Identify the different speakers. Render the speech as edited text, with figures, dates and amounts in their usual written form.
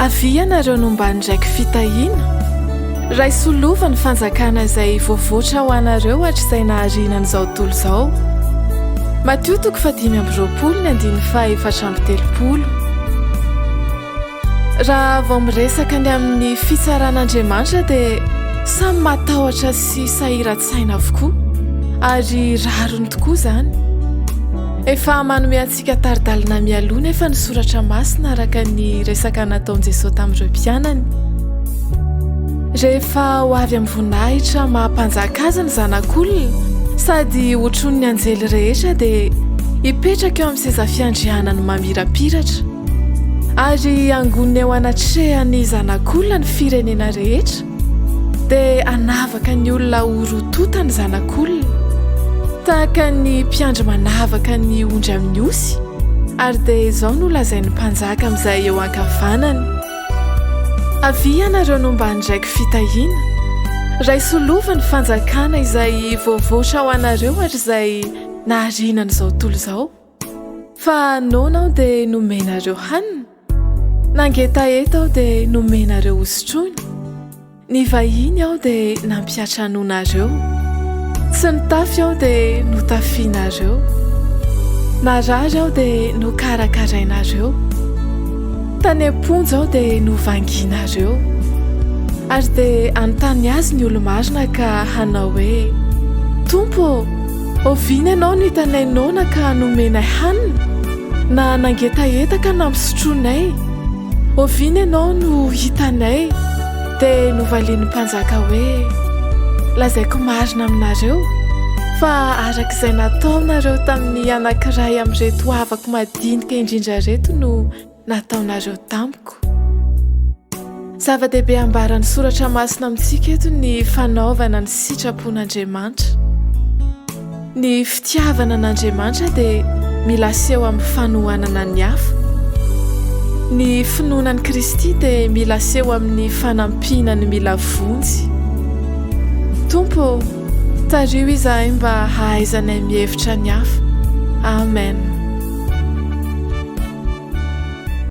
Speaker 1: avy ianareo nombany ndraiky fitahiana ray solova ny fanjakana izay voavoatra ho anareo hatr'izay naharinan'izao tontolo izao. Mateo 5:7 raha vao miresaka ny amin'ny fitsaran'Andriamanitra dia samy matahotra sy sahiran-tsaina avokoa ary rarony tokoa izany. Efa manome antsika taridalina mialoha nefa ny soratra masina araka ny resaka nataon'i Jesosy tamin'ireo mpianany. Rehefa ho avy amin'ny voninahitra mampanjaka azy ny zanak'olona sady hotron'ny anjely rehetra dia hipetraka eo amin'ny seza fiandrianany mamirapiratra ary angoniny eo anatrehany zanak'olona ny firenena rehetra dia anavaka ny olona ho rotota ny zanak'olona tahaka ny mpiandry manavaka ny ondry amin'ny osy ary dia izao no lazain'ny mpanjaka amin'izay eo ankavanany. Avy ianareo nombany ndraiky fitahiana ray solova ny fanjakana izay voavoatra ho anareo hatr'izay naharinan'izao tontolo izao. Fa nona aho dia nomenareo hanina, nangetaheta aho dia nomenareo hosotrony, ny vahiny aho dia nampiatra anonareo, tsy nitafy aho dia notafianareo, narary aho dia nokarakarainareo, tany amponjo aho dia novanginareo. Ary dia anontany azy ny olo-marina ka hanao hoe Tompo, oviana ianao no hitanay noana ka nomenay hanina, na nangetaheta ka nampisotronay, oviana ianao no hitanay dia novalian'ny mpanjaka hoe lazaiko marina aminareo fa arak'izay nataonareo tamin'ny anankiray amin'ireto havako madinika indrindra reto no nataonareo tamiko. Zava-dehibe ambaran'ny soratra masina amintsika eto ny fanaovana ny sitrapon'Andriamanitra. Ny fitiavana an'Andriamanitra dia mila seho amin'ny fanohanana ny hafa. Ny finoanan'i Kristy dia mila seho amin'ny fanampiana ny mila vonjy. Tompo, tario izahay mba hahaizanay mihevitra ny hafa. Amen.